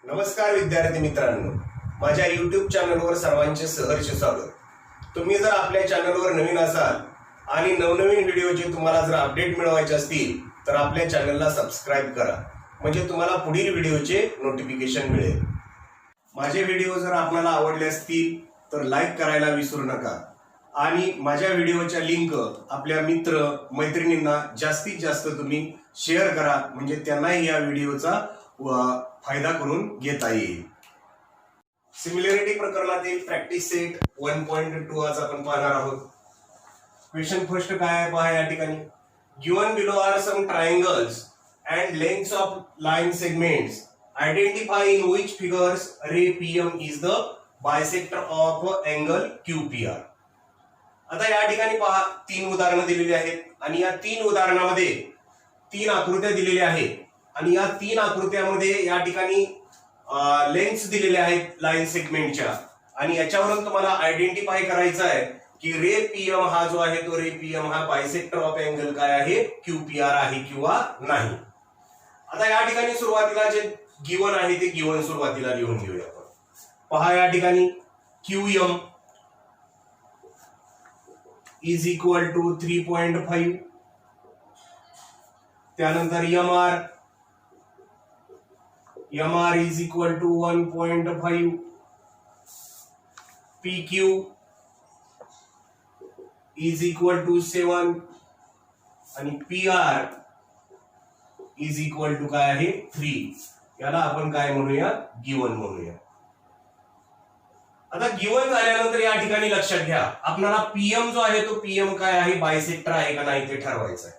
नमस्कार विद्यार्थी मित्रांनो, माझ्या YouTube चॅनलवर सर्वांचे सहर्ष स्वागत. तुम्ही जर आपल्या चॅनलवर नवीन असाल आणि नवनवीन व्हिडिओचे तुम्हाला जर अपडेट मिळवायचे असतील तर आपल्या चॅनलला सबस्क्राइब करा, म्हणजे तुम्हाला पुढील व्हिडिओचे नोटिफिकेशन मिळेल. माझे व्हिडिओ जर आपल्याला आवडले असतील तर लाईक करायला विसरू नका आणि माझ्या व्हिडिओच्या लिंक आपल्या मित्र मैत्रिणींना जास्तीत जास्त तुम्ही शेअर करा, म्हणजे त्यांनाही या व्हिडिओचा फायदा करून घेता येईल. सिमिलॅरिटी प्रकरणातील प्रॅक्टिस सेट 1.2 आज आपण पाहणार आहोत. क्वेश्चन फर्स्ट काय आहे पहा या ठिकाणी. Given below are some triangles and lengths of line segments. Identify in which figures ray PM is the bisector of angle QPR. आता या ठिकाणी पहा 3 उदाहरणं दिलेली आहेत आणि या 3 उदाहरणामध्ये 3 आकृत्या दिलेल्या आहेत आणि या 3 आकृत्यामध्ये या ठिकाणी लेंथ्स दिलेल्या आहेत लाइन सेगमेंटच्या आणि याच्यावरून तुम्हाला आयडेंटिफाय करायचं आहे की रे PM हा जो आहे तो रे PM हा बायसेक्टर ऑफ अँगल काय आहे QPR आहे किंवा नाही. आता या ठिकाणी सुरुवातीला जे गिवन आहे ते गिवन सुरुवातीला लिहून घेऊया आपण. पहा या ठिकाणी QM इज इक्वल टू 3.5. त्यानंतर MR is equal to 1.5. PQ is equal to 7 आणि PR is equal to काय आहे 3. याला आपण काय म्हणूया गिवन म्हणूया. आता गिवन झाल्यानंतर या ठिकाणी लक्षात घ्या आपल्याला PM जो आहे तो PM काय आहे बायसेक्टर आहे का नाही ते ठरवायचं आहे.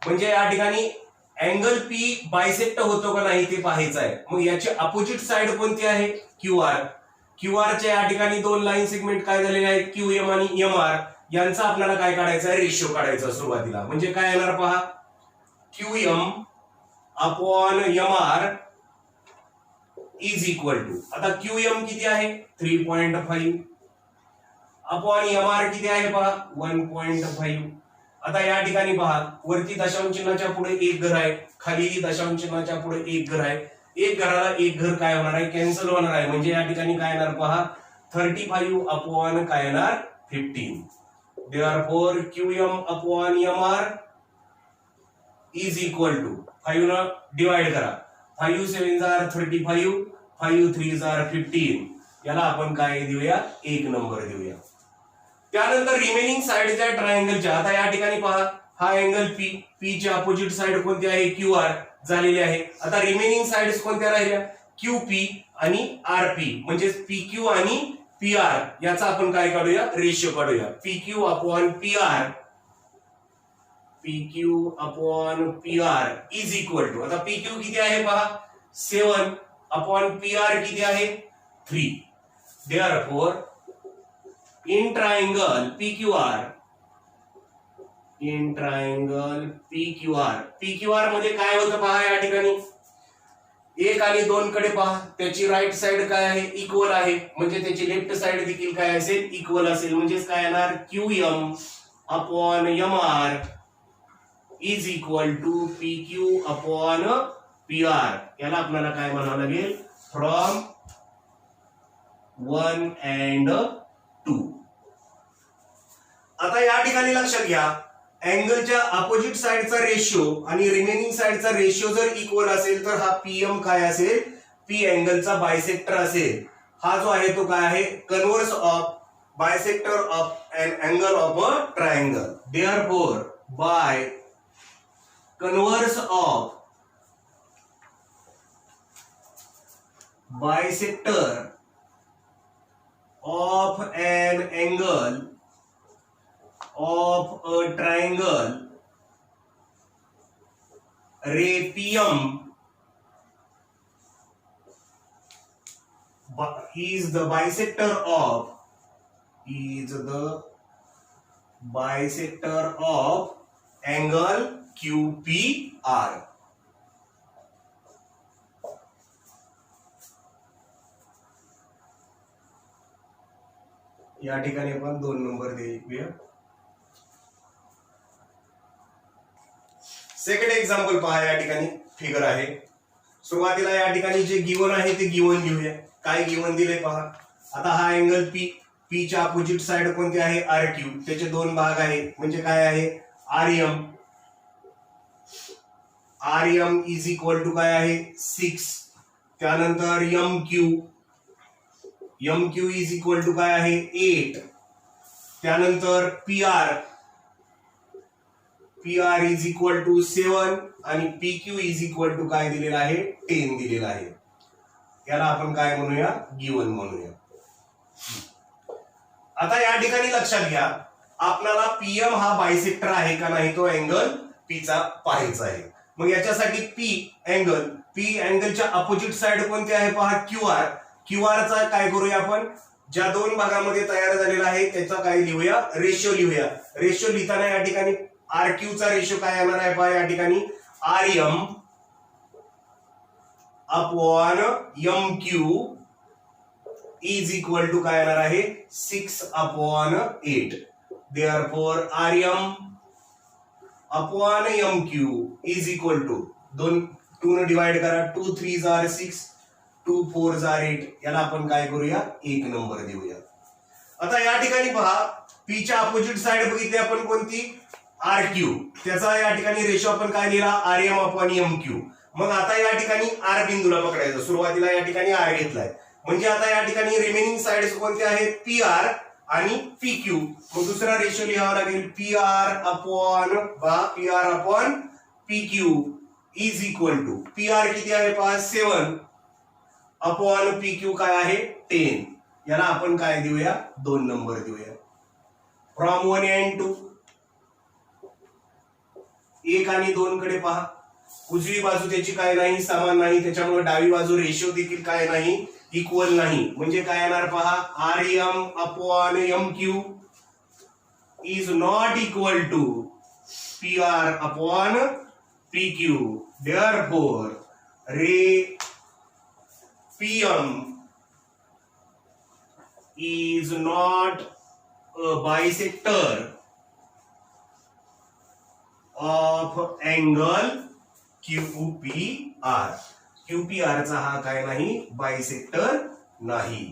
म्हणजे या ठिकाणी अँगल P बायसेक्ट होतो का नाही ते पाहायचं आहे. मग याची अपोजिट साइड कोणती आहे QR. QR च्या या ठिकाणी 2 लाइन सेगमेंट काय झालेले आहेत QM आणि MR. यांचा आपल्याला काय काढायचा आहे रेशिओ काढायचा सुरुवातीला. म्हणजे काय येणार पहा QM upon MR is equal to. आता QM किती आहे 3.5 अपॉन MR किती आहे पहा 1.5. आता या ठिकाणी पहा वरती दशांश चिन्हाच्या पुढे एक घर आहे, खाली दशांश चिन्हाच्या पुढे एक घर आहे. एक घराला एक घर काय होणार आहे कॅन्सल होणार आहे. म्हणजे या ठिकाणी काय येणार पहा 35 अपॉन काय येणार 15. Therefore QM upon MR is equal to 5 न डिवाइड करा. 5 7 जार 35, 5 3 जार 15. याला आपण काय देऊया 1 नंबर देऊया. त्यानंतर रिमेनिंग साइडच्या ट्रायंगलच्या आता या ठिकाणी पहा हा अँगल P ची अपोजिट साइड कोणती आहे QR झालेली आहे. आता रिमेनिंग साइड्स कोणत्या राहिल्या QP आणि RP. म्हणजे PQ आणि PR याचा आपण काय काढूया रेशिओ काढूया. PQ upon PR is equal to. आता PQ किती आहे पहा 7 अपॉन PR किती आहे 3. देअरफॉर in triangle PQR मध्ये काय होतं पहा या ठिकाणी 1 आणि 2 कडे पहा त्याची राईट साइड काय आहे इक्वल आहे. म्हणजे त्याची लेफ्ट साइड देखील काय असेल इक्वल असेल. म्हणजे काय येणार QM upon MR is equal to PQ upon PR. याला आपल्याला काय म्हणावं लागेल फ्रॉम 1 and 2. आता या ठिकाणी लक्षात घ्या अँगलच्या अपोजिट साइडचा रेशिओ आणि रिमेनिंग साइडचा रेशिओ जर इक्वल असेल तर हा PM काय असेल P अँगलचा बायसेक्टर असेल. हा जो आहे तो काय आहे converse of bisector of an angle of a triangle. Therefore by converse of bisector of an angle of a triangle ray PM is the bisector of angle QPR. या ठिकाणी आपण 2 नंबर देऊया. सेकंड एक्झाम्पल पहा या ठिकाणी figure आहे सुरुवातीला या ठिकाणी जे गिवन आहे ते गिवन घेऊया. काय गिवन दिले पहा. आता हा अँगल पी, पी च्या अपोजिट साइड कोणते आहे आर क्यू. त्याचे दोन भाग आहे म्हणजे काय आहे R M. R M is equal to काय आहे 6. त्यानंतर M Q, M Q is equal to काय आहे 8. त्यानंतर P R, P R is equal to 7 आणि P Q is equal to काय दिलेला आहे 10 दिलेला आहे. याला आपण काय म्हणूया गिवन म्हणूया. आता या ठिकाणी लक्षात घ्या आपल्याला पीएम हा बायसेक्टर आहे का नाही तो अँगल पी चा पाहायचा आहे. मग याच्यासाठी पी अँगलच्या अपोजिट साइड कोणते आहे पहा क्यू आर. क्यू आर चा काय करूया आपण ज्या दोन भागामध्ये तयार झालेला आहे त्याचा काय लिहूया रेशो लिहूया. रेशो लिहिताना या ठिकाणी आर क्यू चा रेशो काय येणार आहे पहा या ठिकाणी R M upon M Q is equal to काय येणार आहे 6 upon 8. Therefore R M upon M Q is equal to 2 ने डिवाइड करा 2 3 आर 6 2 4 आर 8. याला आपण काय करूया 1 नंबर देऊया. आता या ठिकाणी पहा पी च्या अपोजिट साइड बघितली आपण कोणती आर क्यू. त्याचा या ठिकाणी रेशो आपण काय लिहिला R M upon M Q. मग आता या ठिकाणी आर बिंदूला पकडायचं. सुरुवातीला या ठिकाणी आर घेतलाय म्हणजे आता या ठिकाणी रिमेनिंग साइड्स कोणते आहेत पी आर आणि पी क्यू. मग दुसरा रेशो लिहावा लागेल P R upon P Q is equal to P R किती आहे पहा 7 अपॉन पी क्यू काय आहे 10. याला आपण काय देऊया 2 नंबर देऊया. फ्रॉम 1 and 2 1 आणि 2 कडे पहा. उजवी बाजू त्याची काय नाही समान नाही त्याच्यामुळे डावी बाजू रेशो देखील काय नाही इक्वल नाही. म्हणजे काय येणार पहा R M upon M Q is not equal to P R upon P Q. Therefore ray PM is not a bisector of angle QPR. QPR चा हा काय नाही बायसेक्टर नाही.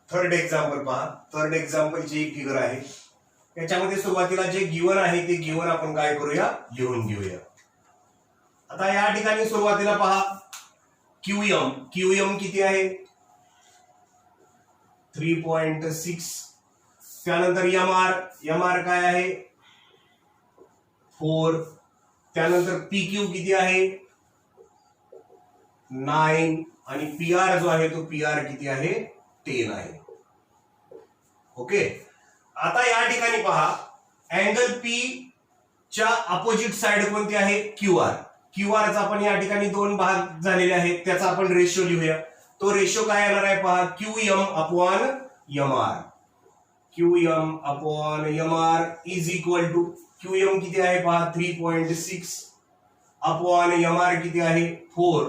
थर्ड एक्झाम्पल पहा. थर्ड एक्झाम्पलची एक फिगर आहे. याच्यामध्ये सुरुवातीला जे गिवन आहे ते गिवन आपण काय करूया लिहून घेऊया. आता या ठिकाणी सुरुवातीला पहा क्यूएम किती आहे 3.6. त्यानंतर एमआर काय आहे 4. त्यानंतर पीक्यू किती आहे 9 आणि पीआर जो आहे तो पीआर किती आहे 10 आहे. ओके. आता या ठिकाणी पहा अँगल पी च्या अपोजिट साइड कोणती आहे क्यूआर. क्यूआर चा आपण या ठिकाणी 2 भाग झालेले आहेत त्याचा आपण रेशो लिहूया. तो रेशो काय येणार आहे पहा QM upon MR. QM upon MR is equal to QM किती आहे पहा 3.6 अपॉन एमआर किती आहे 4.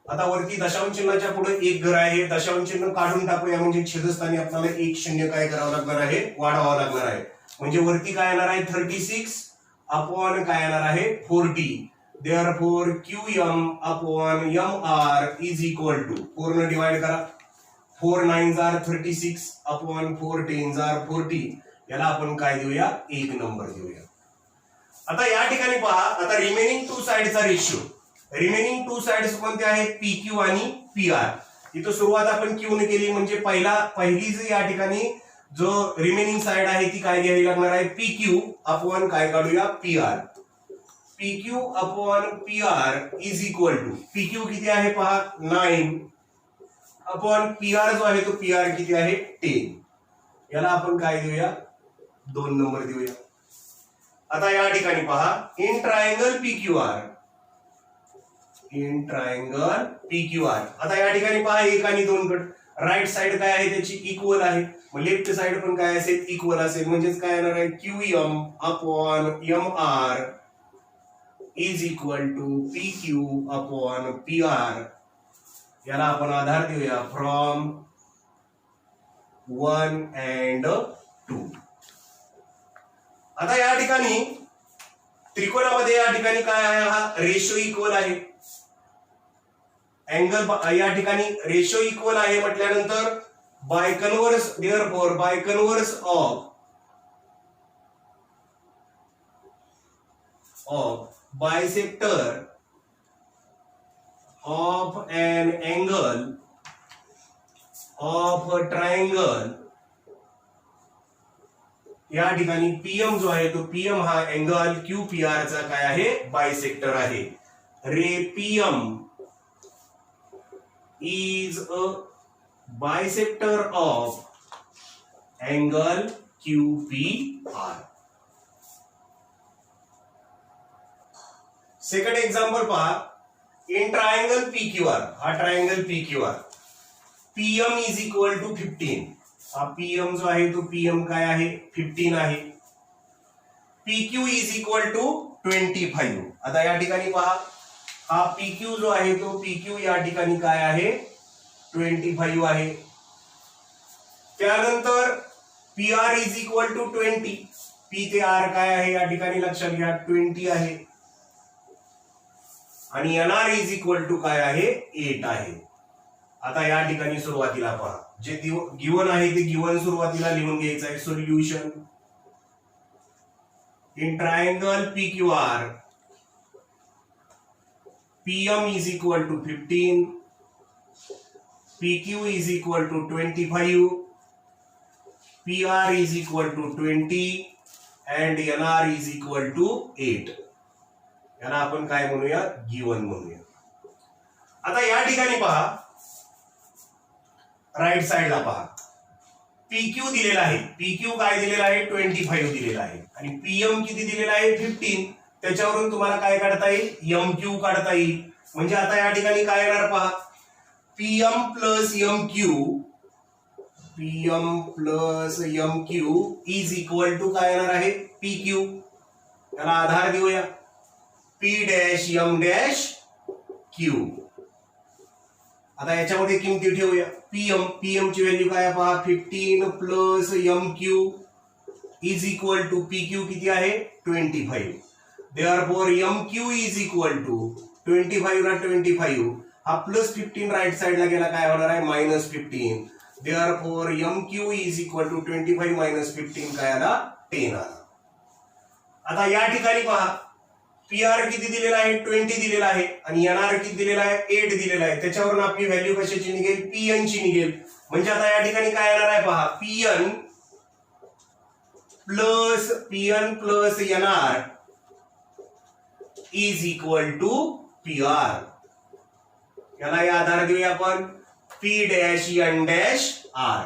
आता वरती दशांश चिन्हाच्या पुढे एक घर आहे दशांश चिन्ह काढून टाकूया म्हणजे छेदस्थानी आपल्याला 1 0 काय करावं लागणार आहे वाढवावं लागणार आहे. म्हणजे वरती काय येणार आहे 36 अपॉन काय येणार आहे 40. Therefore QM upon MR is equal to 4 ने डिवाइड करा 4 9s are 36 upon 4 10s are 40. याला आपण काय देऊया 1 नंबर देऊया. आता या ठिकाणी पहा आता रिमेनिंग 2 साइडचा रेशो. रिमेनिंग 2 साइड्स कोणते आहेत पी क्यू आणि पी आर. इथं सुरुवात आपण क्यू ने केली म्हणजे पहिली जी या ठिकाणी जो रिमेनिंग साइड आहे ती काय घ्यावी लागणार आहे पी क्यू अपॉन काय काढूया P R. P Q upon P R is equal to P Q किती आहे पहा 9 अपॉन पी आर जो आहे तो पी आर किती आहे 10. याला आपण काय देऊया 2 नंबर देऊया. आता या ठिकाणी पहा in triangle PQR. In triangle PQR. आता या ठिकाणी पहा 1 आणि 2 कट राईट साइड काय आहे त्याची इक्वल आहे. मग लेफ्ट साइड पण काय असेल इक्वल असेल म्हणजेच काय येणार आहे QM upon MR is equal to PQ upon PR. याला आपण आधार देऊया फ्रॉम 1 and 2. आता या ठिकाणी त्रिकोणामध्ये या ठिकाणी काय आहे, हा रेशो इक्वल आहे. अँगल या ठिकाणी रेशो इक्वल आहे म्हटल्यानंतर by converse, therefore by converse of bisector of an angle of a triangle, या ठिकाणी पीएम जो आहे तो पीएम हा अँगल QPR चा काय आहे, बायसेक्टर आहे. Ray PM is a bisector of angle QPR. Second example पहा. इन ट्रायंगल PQR, हा triangle PQR, PM is equal to 15. हा PM जो आहे तो PM काय आहे, 15 आहे. PQ is equal to 25. आता या ठिकाणी पहा, हा PQ जो आहे तो PQ या ठिकाणी काय आहे, 25 आहे. त्यानंतर PR is equal to 20. P ते R काय आहे या ठिकाणी लक्षात घ्या, 20 आहे. आणि NR इज इक्वल टू काय आहे, 8 आहे. आता या ठिकाणी सुरुवातीला पहा, जे गिवन आहे ते गिवन सुरुवातीला लिहून घ्यायचं आहे. Solution. In triangle PQR PM is equal to 15, PQ is equal to 25, PR is equal to 20 and NR is equal to 8. याला आपण काय म्हणूया, गिवन म्हणूया. आता या ठिकाणी पहा, राईट साइडला पहा, PQ दिलेला आहे. PQ काय दिलेला आहे, 25 दिलेला आहे. आणि PM किती दिलेला आहे, 15. त्याच्यावरून तुम्हाला काय काढता येईल, MQ काढता येईल. म्हणजे आता या ठिकाणी काय येणार पहा, PM plus MQ is equal to काय येणार आहे, PQ. याला आधार देऊया, P dash M dash Q. आता याच्यामध्ये किमती ठेवूया. PM ची व्हॅल्यू काय पहा, 15 plus MQ is equal to PQ किती आहे, 25. Therefore MQ is equal to 25 ला 25, हा प्लस 15 राईट साइडला गेला काय होणार आहे, minus 15. Therefore MQ is equal to 25 minus 15 काय आला, 10 आला. आता या ठिकाणी पहा, PR किती दिलेला आहे, 20 दिलेला आहे. आणि NR किती दिलेला आहे, 8 दिलेला आहे. त्याच्यावरून आपली व्हॅल्यू कशाची निघेल, PN ची निघेल. म्हणजे आता या ठिकाणी काय येणार आहे पहा, PN plus NR is equal to PR. याला या आधार देऊया आपण, P dash N dash R.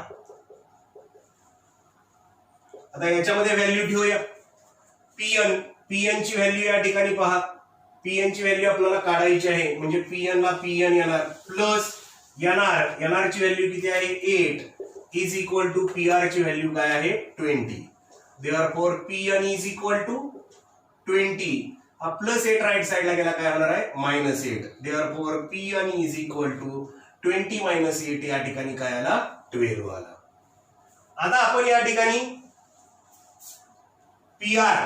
आता याच्यामध्ये व्हॅल्यू ठेवूया. PN ची व्हॅल्यू या ठिकाणी पहा, PN ची व्हॅल्यू आपल्याला काढायची आहे. म्हणजे PN ला PN येणार प्लस NR ची व्हॅल्यू किती आहे, 8 इज इक्वल टू PR ची व्हॅल्यू काय आहे, 20. Therefore PN is equal to 20. हा प्लस 8 राईट साइडला गेला काय होणार आहे, minus 8. Therefore PN is equal to 20 minus 8 या ठिकाणी काय आला, 12 आला. आता आपण या ठिकाणी PR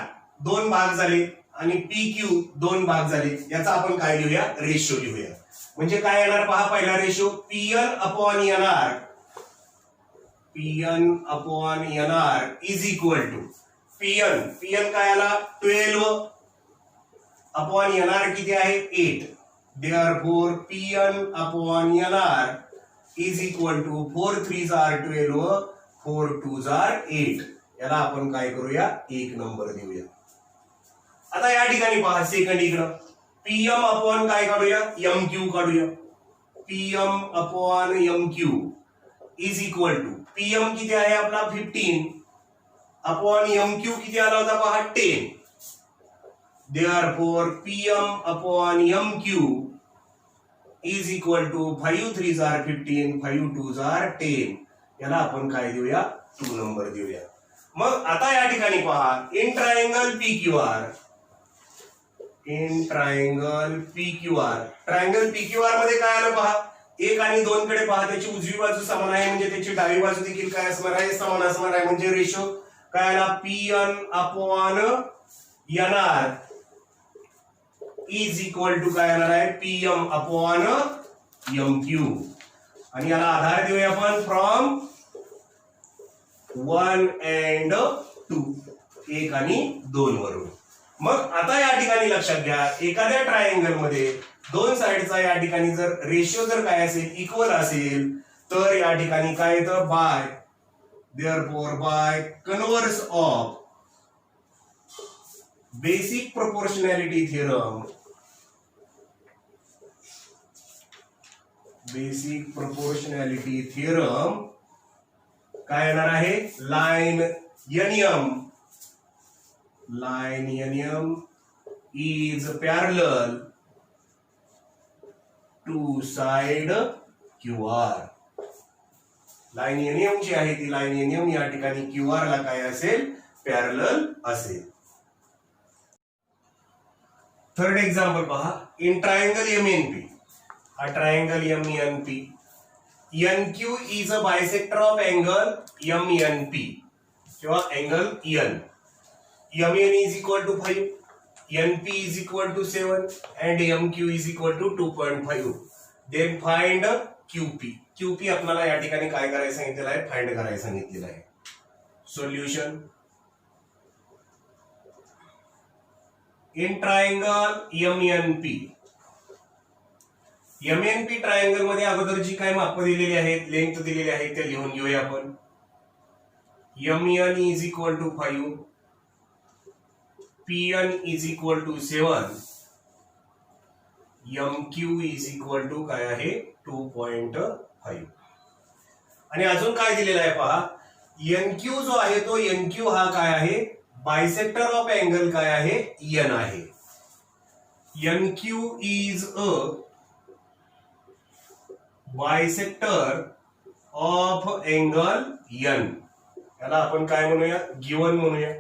2 भाग झाले आणि PQ 2 भाग झाले. याचा आपण काय लिहूया, रेशो लिहूया. म्हणजे काय येणार पहा, पहिला ratio PN upon NR is equal to PN काय आला, 12 अपॉन NR किती आहे, 8. Therefore PN upon NR is equal to 4 3s are 12, 4 2s are 8. याला आपण काय करूया, 1 नंबर देऊया. आता या ठिकाणी पहा, सेकंड इकडं PM अपॉन काय काढूया, MQ काढूया. PM upon MQ is equal to PM किती आहे आपला, 15 अपॉन MQ किती आला होता पहा, 10. Therefore PM upon MQ is equal to 5 3s are 15, 5 2s are 10. याला आपण काय देऊया, 2 नंबर देऊया. मग आता या ठिकाणी पहा, in triangle PQR, triangle PQR मध्ये काय आलं पहा, 1 आणि 2 कडे पहा, त्याची उजवी बाजू समान आहे म्हणजे त्याची डावी बाजू देखील काय असणार आहे, समान असणार आहे. म्हणजे रेशो काय आला, PN upon NR is equal to काय येणार आहे PM अपॉन MQ आणि याला आधार देऊया आपण फ्रॉम 1 and 2 1 आणि 2 वरून. मग आता या ठिकाणी लक्षात घ्या एखाद्या ट्रायंगल मध्ये दोन साइडचा या ठिकाणी जर रेशिओ जर काय असेल इक्वल असेल तर या ठिकाणी काय येतं by therefore by converse of basic proportionality theorem काय येणार आहे line NM is parallel to side QR. Line NM जी आहे ती लाईन NM या ठिकाणी QR ला काय असेल पॅरलल असेल. थर्ड एक्झाम्पल पहा इन ट्रायंगल MNP. हा triangle MENP NQ is a bisector of angle MENP किंवा angle N. MN is equal to 5, NP is equal to 7 and MQ is equal to 2.5. Then find QP. QP आपल्याला या ठिकाणी काय करायचं सांगितलेलं आहे find करायचं सांगितलेलं आहे. Solution in triangle MNP triangle मध्ये अगोदर जी काय माप दिलेली आहेत लेंथ दिलेली आहे ते लिहून घेऊया आपण. MN is equal to 5, PN is equal to 7, MQ is equal to काय आहे 2.5. आणि अजून काय दिलेलं आहे पहा NQ जो आहे तो NQ हा काय आहे बायसेक्टर ऑफ अँगल काय आहे N आहे. NQ is a bisector of angle N. याला आपण काय म्हणूया गिवन म्हणूया.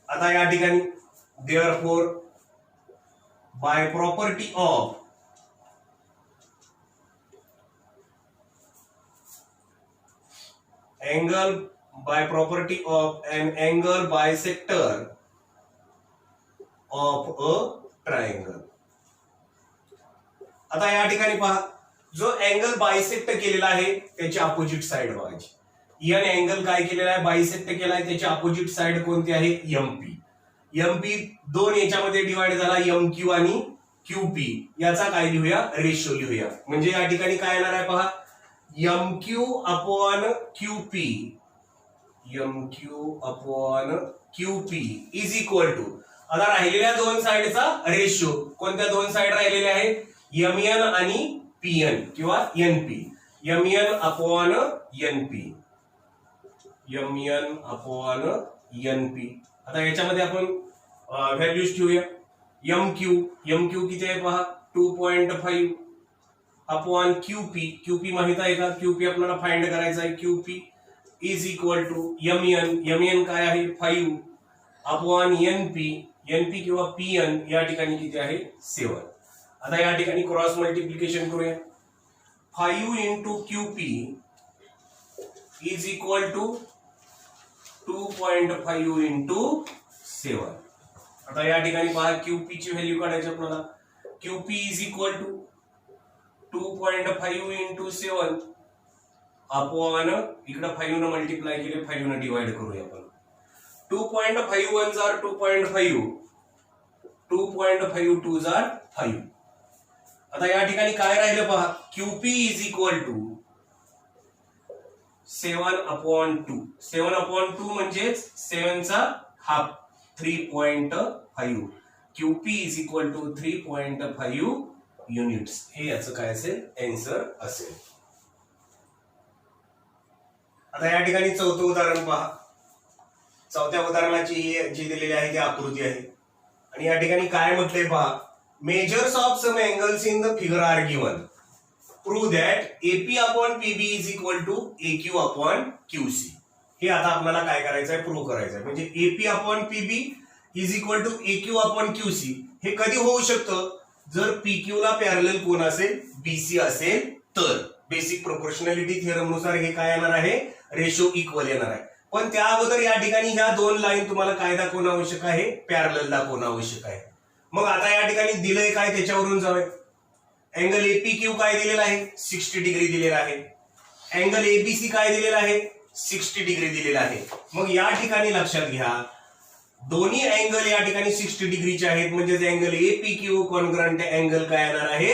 आता या ठिकाणी therefore by property of angle by property of an angle bisector of a triangle. आता या ठिकाणी पहा जो अँगल बायसेक्ट केलेला आहे त्याची अपोजिट साइड बघायची. N अँगल काय केलेला आहे बायसेक्ट केलाय त्याची अपोजिट साइड कोणती आहे MP. MP दोन याच्यामध्ये डिवाइड झाला MQ आणि QP याचा काय लिहूया रेशो लिहूया. म्हणजे या ठिकाणी काय येणार आहे पहा MQ upon QP is equal to आता राहिलेल्या दोन साइडचा रेशो कोणत्या दोन साइड राहिलेल्या आहेत MN आणि PN किंवा NP. MN upon NP. आता याच्यामध्ये आपण व्हॅल्यूज ठेवूया. MQ किती आहे पहा 2.5 अपॉन QP माहित आहे का QP आपल्याला फाइंड करायचा आहे. QP is equal to MN काय आहे 5 अपॉन NP किंवा PN या ठिकाणी किती आहे 7. आता या ठिकाणी क्रॉस मल्टिप्लिकेशन करूया. 5 into QP is equal to 2.5 into 7. आता या ठिकाणी पहा QP ची व्हॅल्यू काढायची आपल्याला. QP is equal to 2.5 into 7 upon इकडे 5 ने मल्टिप्लाय केले 5 ने डिवाइड करूया आपण. 2.5 1 are 2.5 2.5 2 are 5. आता या ठिकाणी काय राहिलं पहा QP इज इक्वल टू 7/2. 7/2 म्हणजेच 7 चा half 3.5. QP is equal to 3.5 units. हे याचं काय असेल आन्सर असेल. आता या ठिकाणी चौथं उदाहरण पहा. चौथ्या उदाहरणाची जी दिलेली आहे ती आकृती आहे आणि या ठिकाणी काय म्हटलंय पहा measures of some angles in the figure are given. Prove that AP upon PB is equal to AQ upon QC. हे आता आपल्याला काय करायचं आहे प्रूव्ह करायचं आहे. म्हणजे AP upon PB is equal to AQ upon QC हे कधी होऊ शकतं जर PQ ला पॅरलल कोण असेल BC असेल तर. बेसिक प्रोपोर्शनॅलिटी थिअरम नुसार हे काय येणार आहे रेशो इक्वल येणार आहे. पण त्या अगोदर या ठिकाणी ह्या दोन लाईन तुम्हाला काय दाखवणं आवश्यक आहे पॅरलल दाखवणं आवश्यक आहे. मग आता या ठिकाणी दिलंय काय त्याच्यावरून जाऊया. अँगल एपीक्यू काय दिलेला आहे 60 डिग्री दिलेला आहे. अँगल एबीसी काय दिलेला आहे 60 डिग्री दिलेला आहे. मग या ठिकाणी लक्षात घ्या दोन्ही अँगल या ठिकाणी 60 डिग्रीचे आहेत म्हणजेच अँगल एपीक्यू कॉन्ग्रंट अँगल काय येणार आहे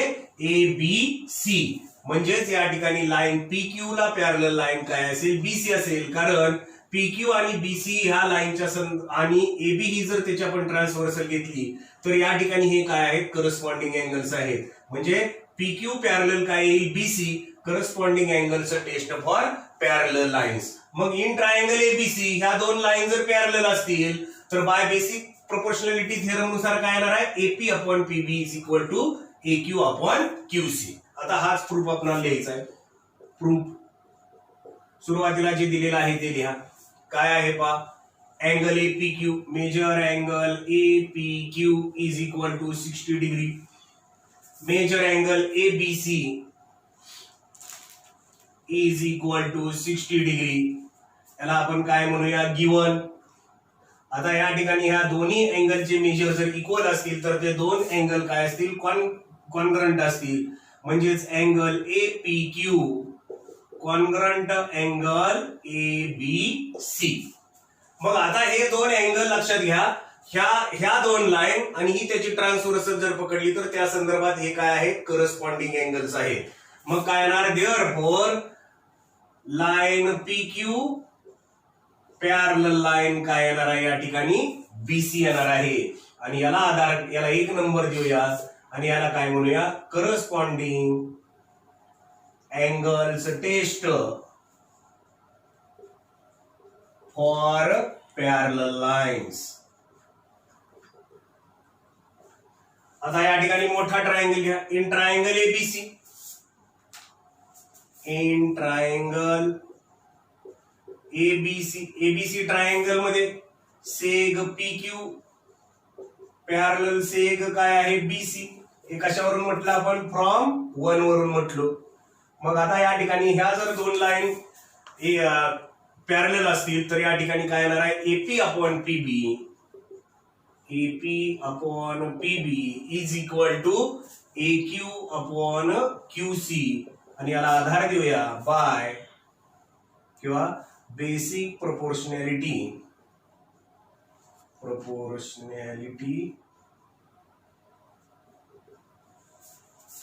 एबीसी. म्हणजेच या ठिकाणी लाईन पीक्यू ला पॅरलल लाईन काय असेल बीसी असेल. कारण पीक्यू आणि बीसी ह्या लाईनच्या आणि एबी ही जर त्याच्या आपण ट्रान्सव्हर्सल घेतली तर या ठिकाणी हे काय आहेत करस्पॉन्डिंग अँगल्स आहेत. म्हणजे पीक्यू पॅरलल काय येईल BC corresponding angles test for parallel lines. मग इन ट्रायंगल एबीसी ह्या दोन लाईन जर पॅरलल असतील तर बाय बेसिक प्रोपोर्शनॅलिटी थिअरम नुसार काय येणार आहे AP upon PB is equal to AQ upon QC. आता हाच प्रूफ आपल्याला लिहायचा आहे. प्रूफ सुरुवातीला जे दिलेलं आहे ते लिहा. काय आहे पा angle APQ measure angle APQ is equal to 60 degree. Measure angle ABC is equal to 60 degree. याला आपण काय म्हणूया गिवन. आता या ठिकाणी ह्या दोन्ही अँगलचे मेजर जर इक्वल असतील तर ते दोन अँगल काय असतील कॉन्ग्रंट असतील. म्हणजेच अँगल एपीक्यू कॉन्ग्रंट अँगल एबीसी. मग आता हे दोन अँगल लक्षात घ्या ह्या दोन लाईन आणि ही त्याची ट्रान्सव्हर्सल जर पकडली तर त्या संदर्भात हे काय आहेत करस्पॉन्डिंग अँगल्स आहेत. मग काय येणार therefore line PQ parallel line काय येणार आहे या ठिकाणी बीसी येणार आहे. आणि याला 1 नंबर देऊया आणि याला काय म्हणूया corresponding angles test for parallel lines. आता या ठिकाणी मोठा ट्रायंगल घ्या. In triangle ABC in triangle ABC triangle मध्ये सेग पीक्यू पॅरलल सेग काय आहे बीसी. हे कशावरून म्हटलं आपण फ्रॉम 1 वरून म्हटलो. मग आता या ठिकाणी ह्या जर दोन लाईन पॅरलल असतील तर या ठिकाणी काय येणार आहे AP upon PB is equal to AQ upon QC. आणि याला आधार देऊया बाय किंवा basic proportionality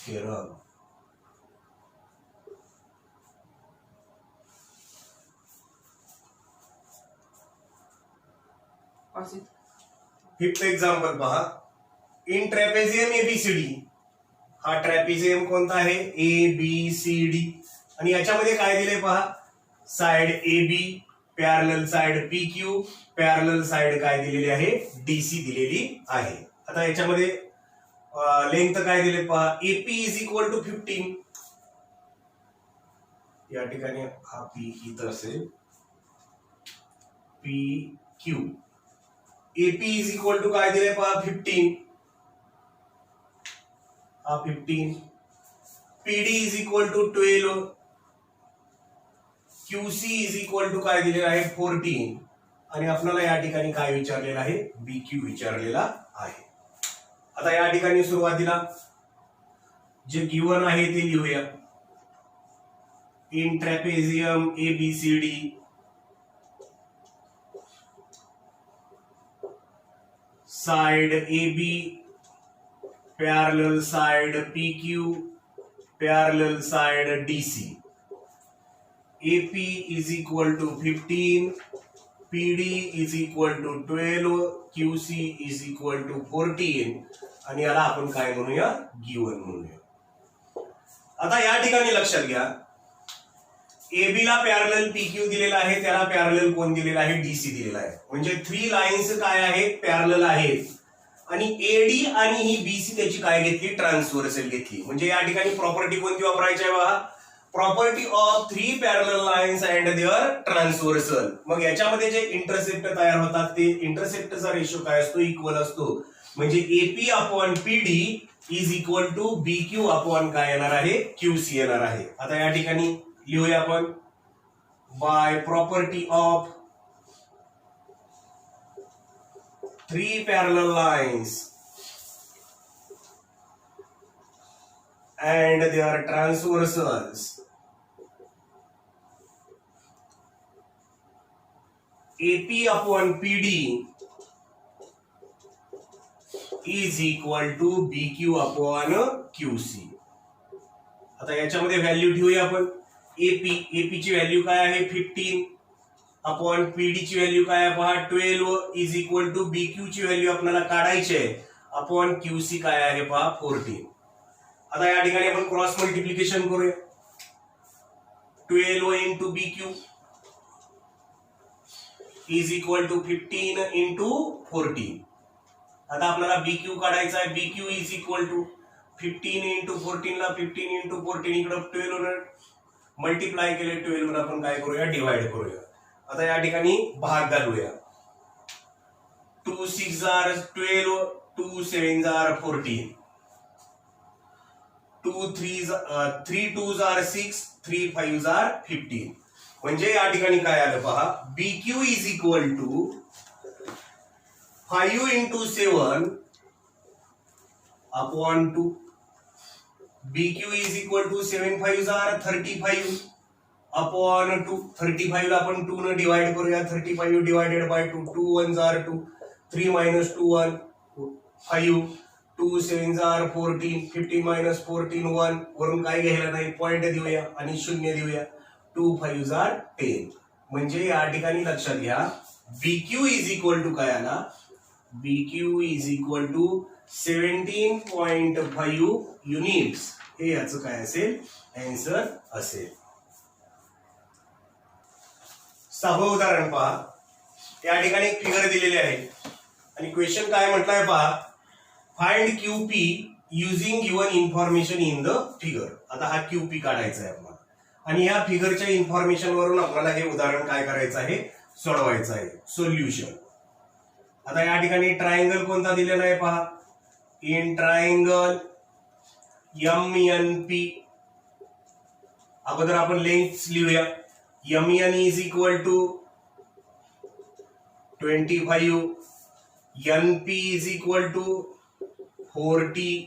theorem. Fifth example पहा. In trapezium ABCD. हा ट्रॅपेझियम कोणता आहे एबीसीडी. आणि याच्यामध्ये काय दिलंय पहा side AB parallel side PQ parallel side काय दिलेली आहे डीसी दिलेली आहे. आता याच्यामध्ये लेंथ काय दिले पहा एपी इज इक्वल टू 15. या ठिकाणी हा पी इथं असेल P Q. AP is equal to काय दिले पहा 15. हा 15. PD is equal to 12. QC is equal to काय दिलेला आहे 14. आणि आपल्याला या ठिकाणी काय विचारलेलं आहे बीक्यू विचारलेला आहे. आता या ठिकाणी सुरुवातीला जे गिवन आहे ते लिहूया. In trapezium ABCD side AB parallel side PQ parallel side DC. AP is equal to 15, PD is equal to 12, QC is equal to 14 आणि याला आपण काय म्हणूया गिवन म्हणूया. आता या ठिकाणी लक्षात घ्या AB ला पॅरलल PQ दिलेला आहे त्याला पॅरलल कोण दिलेला आहे DC दिलेला आहे. म्हणजे 3 लाईन्स काय आहेत पॅरलल आहेत आणि AD आणि ही BC त्याची काय घेतली ट्रान्सव्हर्सल घेतली. म्हणजे या ठिकाणी प्रॉपर्टी कोणती वापरायची आहे बघा property of 3 parallel lines and their transversal. मग याच्यामध्ये जे इंटरसेप्ट तयार होतात ते इंटरसेप्टचा रेशो काय असतो इक्वल असतो. म्हणजे AP upon PD is equal to BQ upon काय येणार आहे QC येणार आहे. आता या ठिकाणी लिहूया आपण by property of 3 parallel lines and their transversals AP upon PD is equal to BQ upon QC. आता याच्यामध्ये व्हॅल्यू ठेवूया आपण. एपी ची व्हॅल्यू काय आहे 15 अपॉन पीडी ची व्हॅल्यू काय आहे पहा 12 इज इक्वल टू बीक्यू ची व्हॅल्यू आपल्याला काढायची आहे अपॉन क्यूसी काय आहे पहा 14. आता या ठिकाणी आपण क्रॉस मल्टिप्लिकेशन करूया. 12 into BQ is equal to 15 into 14. आता आपल्याला बीक्यू काढायचा आहे. BQ is equal to 15 into 14 ला 15 इंटू 14 इकडे 12 मल्टिप्लाय केले 12 आपण काय करूया डिवाइड करूया. आता या ठिकाणी भाग घालूया. 2 6 आर 12 2 7 आर 14 3 2 आर 6 3 5 आर 15. म्हणजे या ठिकाणी काय आलं पहा BQ is equal to 5 into 7 upon 2. BQ is equal to 7 5 are 35 upon 2. 35 ला आपण 2 ने डिवाइड करूया. 35 डिवाइडेड बाय 2 2 1 आर 2 3 मायनस 2 1 5 2 7 आर 14 15 मायनस 14 1 वरून काय घ्यायला नाही पॉइंट देऊया आणि शून्य देऊया. 2 5 आर 10. म्हणजे या ठिकाणी लक्षात घ्या BQ इज इक्वल टू काय आला BQ is equal to 17.5 units. हे याचं काय असेल आन्सर असेल. 6वं उदाहरण पहा. या ठिकाणी एक फिगर दिलेली आहे आणि क्वेश्चन काय म्हटलंय पहा find QP using given information in the figure. आता हा QP काढायचा आहे आपल्याला आणि या फिगरच्या इन्फॉर्मेशन वरून आपल्याला हे उदाहरण काय करायचं आहे सोडवायचं आहे. सोल्युशन. आता या ठिकाणी ट्रायंगल कोणता दिलेला आहे पहा. इन ट्रायंगल MNP अगोदर आपण लेंथ लिहूया. MN is equal to 25 NP is equal to 40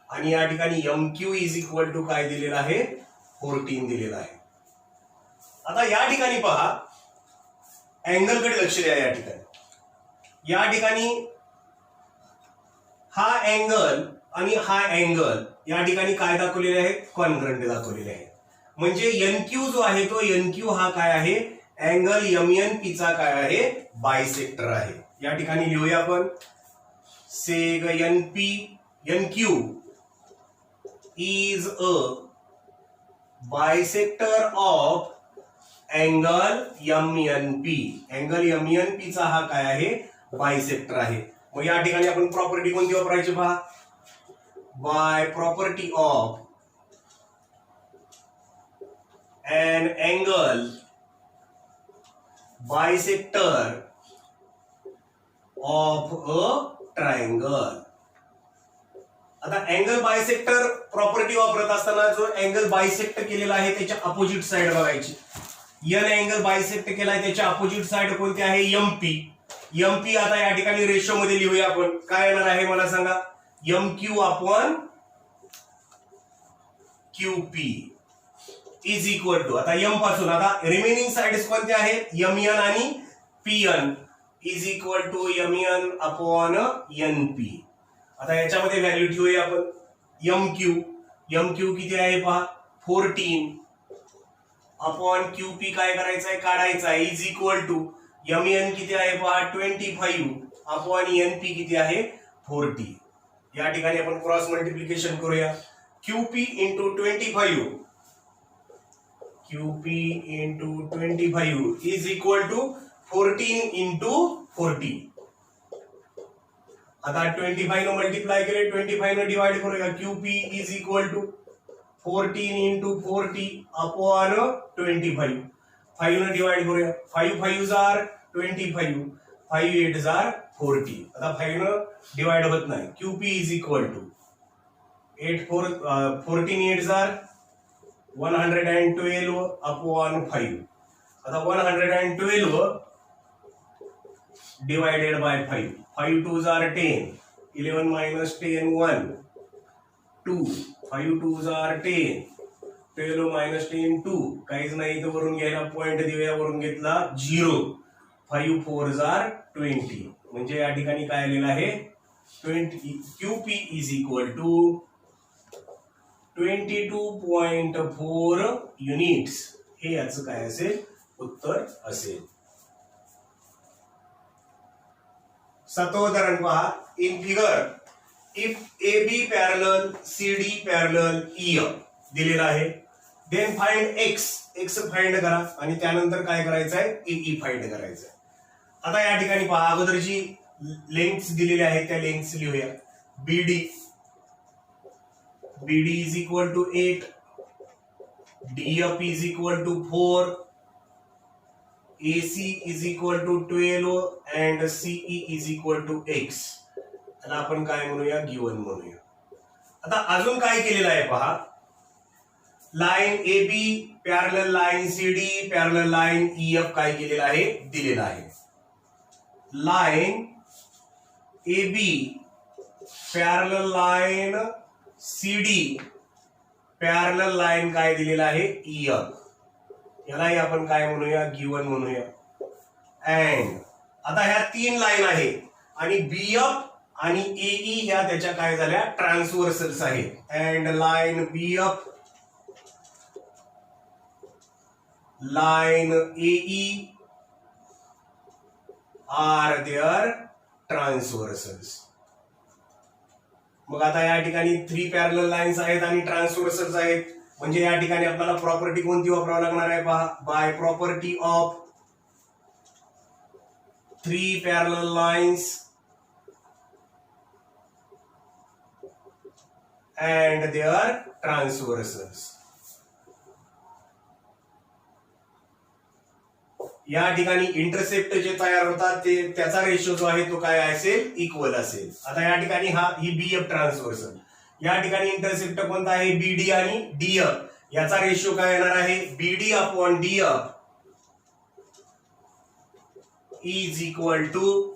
आणि या ठिकाणी MQ इज इक्वल टू काय दिलेला आहे 14 दिलेला आहे. आता या ठिकाणी पहा अँगल कडे लक्ष द्या. या ठिकाणी हा अँगल आणि हा अँगल या ठिकाणी काय दाखवलेले आहे कॉन्ग्रंट दाखवलेले आहे. म्हणजे NQ जो आहे तो NQ हा काय आहे अँगल MNP चा काय आहे बायसेक्टर आहे. या ठिकाणी लिहूया आपण सेग NQ is a bisector of angle MNP. Angle MNP चा हा काय आहे बायसेक्टर आहे. मग या ठिकाणी आपण प्रॉपर्टी कोणती वापरायची पहा by property of an angle bisector of a triangle. आता अँगल बायसेक्टर प्रॉपर्टी वापरत असताना जो अँगल बायसेक्ट केलेला आहे त्याच्या अपोजिट साइड बघायची. N अँगल बायसेक्ट केलाय त्याच्या अपोजिट साइड कोणती आहे MP. आता या ठिकाणी रेशो मध्ये लिहूया आपण. काय येणार आहे मला सांगा MQ upon QP is equal to आता M पासून आता रिमेनिंग साइड्स कोणते आहेत MN आणि PN is equal to MN upon NP. आता याच्यामध्ये व्हॅल्यू ठेवूया आपण. MQ किती आहे पहा 14 अपॉन QP काय करायचं आहे काढायचं आहे इज इक्वल टू MN किती आहे पहा 25 अपॉन NP किती आहे 40. या ठिकाणी आपण क्रॉस मल्टिप्लिकेशन करूया. QP into 25 is equal to 14 into 40. आता 25 ने मल्टिप्लाय केले 25 ने डिवाइड करूया. QP is equal to 14 into 40 upon 25. 5 ने डिवाइड करूया. 5 5 आर 25 5 8 आर 40. आता 5 ने डिवाइड होत नाही. QP is equal to 14 8 are 112 upon 5. आता 112 divided by 5. 5 2 are 10 11 minus 10 1 2, 5 2s are 10, 12 minus 10 2, काहीच नाही तर वरून घ्यायला पॉइंट देऊया, वरून घेतला 0, 5 4s are 20, म्हणजे या ठिकाणी काय आलेलं आहे 20 QP is equal to 22.4 units, हे याचं काय असेल उत्तर असेल. सातवं उदाहरण पहा. In figure if AB parallel CD parallel EF दिलेला आहे, देन फाइंड x फाइंड करा आणि त्यानंतर काय करायचं आहे EE फाइंड करायचं आहे. आता या ठिकाणी पहा, अगोदर जी लेंग्थ दिलेली आहे त्या लेंग्थ लिहूया. BD is equal to 8, DF is equal to 4, AC is equal to 12 and CE is equal to x. आता आपण काय म्हणूया गिवन म्हणूया. आता अजून काय केलेलं आहे पहा, line AB parallel line CD parallel line EF काय केलेलं आहे दिलेलं आहे. Line AB parallel line CD parallel line काय दिलेलं आहे EF, यालाही आपण काय म्हणूया गिवन म्हणूया. अँड आता ह्या 3 लाईन आहे आणि BF आणि AE ह्या त्याच्या काय झाल्या ट्रान्सव्हर्सल्स आहेत. And line BF line AE are their transversals. मग आता या ठिकाणी 3 पॅरलल लाईन्स आहेत आणि ट्रान्सव्हर्सल्स आहेत, म्हणजे या ठिकाणी आपल्याला प्रॉपर्टी कोणती वापरावी लागणार आहे पहा, by property of 3 parallel lines and their transversals. या ठिकाणी इंटरसेप्ट जे तयार होतात ते त्याचा रेशो जो आहे तो काय असेल इक्वल असेल. आता या ठिकाणी ही BF ट्रान्सव्हर्सल, या ठिकाणी इंटरसेप्ट कोणता आहे BD आणि DF, याचा रेशो काय येणार आहे BD upon DF is equal to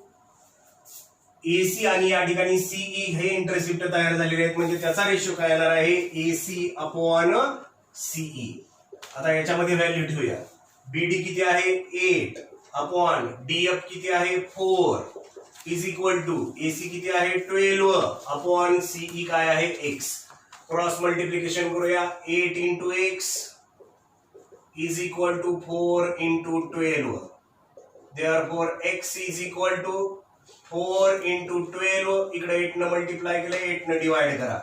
AC आणि या ठिकाणी CE हे इंटरसेप्ट तयार झालेले आहेत, म्हणजे त्याचा रेशो काय येणार आहे AC अपॉन CE. आता याच्यामध्ये व्हॅल्यू ठेवूया. BD किती आहे 8 अपॉन DF किती आहे 4 इज इक्वल टू AC किती आहे 12 अपॉन CE काय आहे x. क्रॉस मल्टिप्लिकेशन करूया. 8 into x is equal to 4 into 12. Therefore x is equal to 4 into 12, इकडे 8 न मल्टिप्लाय केलं, 8 न डिवाइड करा.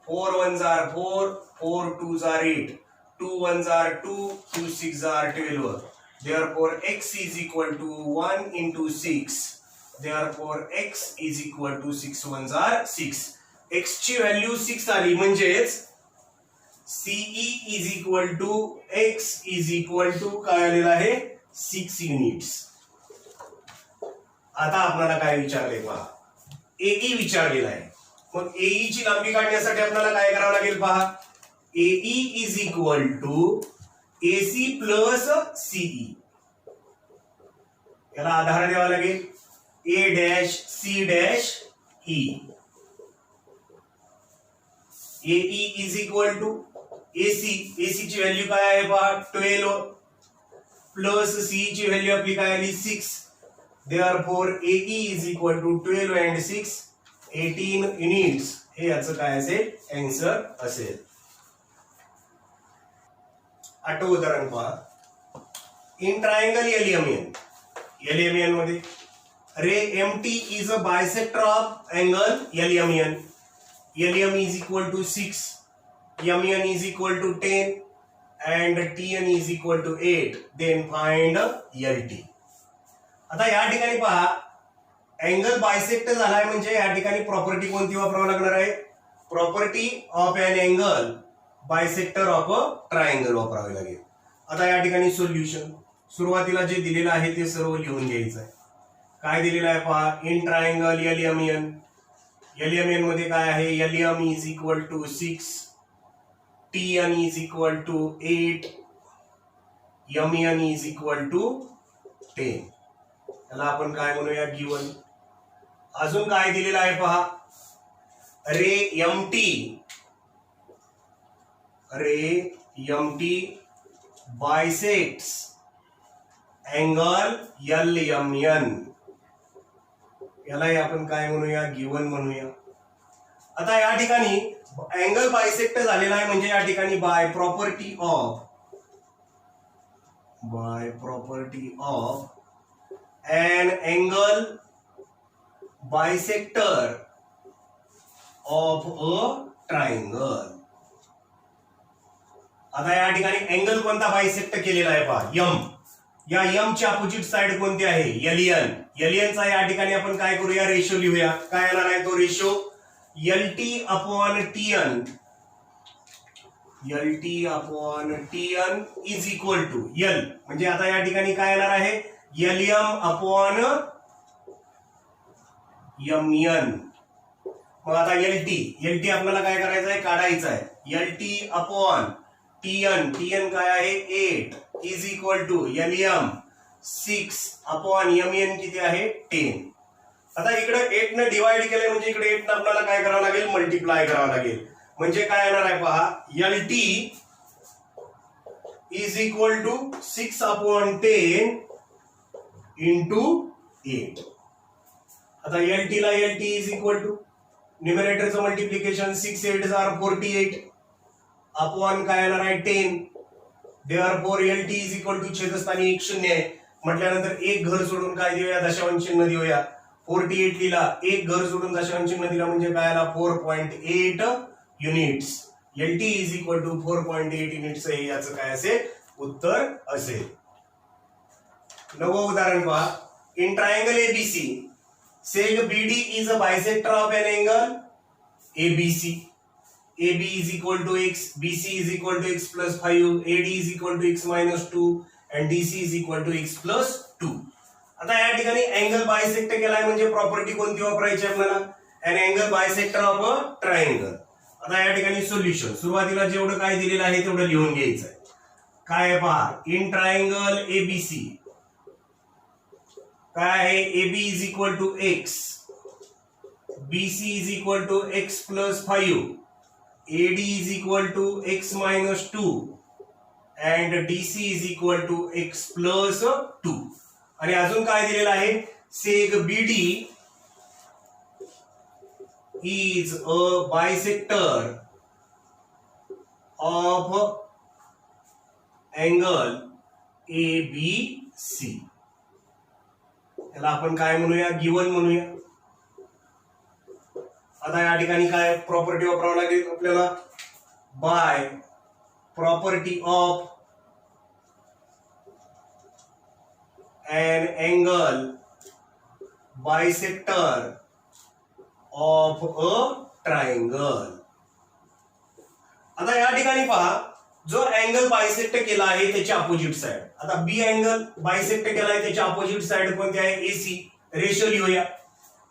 4 1s are 4, 4 2s are 8, 2 1s are 2, 2 6s are 12. Therefore x is equal to 1 into 6. Therefore x is equal to 6 1s are 6. x ची value 6 आली, म्हणजेच CE is equal to x is equal to काय आलेलं आहे 6 units. आता आपल्याला काय विचारले पहा, AE विचारलेला आहे. मग AE ची लांबी काढण्यासाठी आपल्याला काय करावं लागेल पहा, AE is equal to AC plus CE, याला आधार द्यावा लागेल A dash C dash E. AE is equal to AC ची व्हॅल्यू काय आहे पहा 12 प्लस CE ची व्हॅल्यू आपली काय आली 6. Therefore AE is equal to 12 and 6 18 units. हे याचं काय असेल आन्सर असेल. आठवं उदाहरण पहा. इन ट्रायंगल LMN मध्ये रे MT is a bisector of angle LMN. LM is equal to 6, MN is equal to 10 and TN is equal to 8. Then find LT. आता या ठिकाणी पहा, अँगल बायसेक्ट झालाय, म्हणजे या ठिकाणी प्रॉपर्टी कोणती वापरावी लागणार आहे, property of an angle bisector of a triangle वापरावी लागेल. आता या ठिकाणी सोल्युशन सुरुवातीला जे दिलेलं आहे ते सर्व लिहून घ्यायचं आहे. काय दिलेलं आहे पहा, इन ट्रायंगल LMN मध्ये काय आहे LM is equal to 6, TN is equal to 8, MN is equal to 10. त्याला आपण काय म्हणूया गिवन. अजून काय दिलेलं आहे पहा, रे MT रे MT बायसेक्ट्स अँगल LMN. यालाही आपण काय म्हणूया, गिवन म्हणूया. आता या ठिकाणी अँगल बायसेक्ट झालेला आहे म्हणजे या ठिकाणी by property of an angle bisector of a triangle. आता या ठिकाणी अँगल कोणता बायसेक्ट केलेला आहे पहा, यम. या यम ची अपोजिट साइड कोणती आहे, LN. LN चा या ठिकाणी आपण काय करूया, रेशो लिहूया. काय येणार आहे तो ratio, LT upon TN. LT upon TN is equal to L. म्हणजे आता या ठिकाणी काय येणार आहे, LM अपॉन MN. मग आता LT आपल्याला काय करायचं आहे, काढायचं आहे. LT अपॉन TN काय आहे 8 is equal to LM 6 upon MN किती आहे 10. आता इकडे 8 ने डिवाइड केलंय म्हणजे इकडे 8 ने आपल्याला काय करावं लागेल, मल्टिप्लाय करावं लागेल. म्हणजे काय येणार आहे पहा, LT is equal to 6 upon 10 into 8. आता LT ला LT इज इक्वल टू न्यूमरेटरचं मल्टिप्लिकेशन 6 8 आर 48 अपॉन काय येणार आहे 10. Therefore LT is equal to छेदस्थानी 1 0 आहे म्हटल्यानंतर एक घर सोडून काय देऊया, दशांश चिन्ह देऊया. 48 लिहिला, एक घर सोडून दशांश चिन्ह दिला म्हणजे काय आला 4.8 units. LT is equal to 4.8 units हे याचं काय असेल, उत्तर असेल. 9वं उदाहरण पहा, in triangle ABC seg BD is a bisector of an angle ABC. AB is equal to x, BC is equal to x plus 5, AD is equal to x minus 2 and DC is equal to x plus 2. आता या ठिकाणी angle bisect केलाय म्हणजे property कोणती वापरायची आपल्याला, an angle bisector of a triangle. आता या ठिकाणी सोल्युशन, सुरुवातीला जेवढं काय दिलेलं आहे तेवढं लिहून घ्यायचं आहे. काय आहे पहा, इन ट्रायंगल ABC काय आहे, AB is equal to x, BC is equal to x plus 5, AD is equal to x minus 2 and DC is equal to x plus 2. आणि अजून काय दिलेलं आहे, seg BD is a bisector of angle ABC. याला आपण काय म्हणूया, given म्हणूया. आता या ठिकाणी काय प्रॉपर्टी वापरावं लागेल आपल्याला, by property of an angle bisector of a triangle. आता या ठिकाणी पहा, जो अँगल बायसेक्ट केला आहे त्याची अपोजिट साइड. आता बी अँगल बायसेक्ट केला आहे त्याची अपोजिट साइड कोणती आहे, AC. रेशो लिहूया,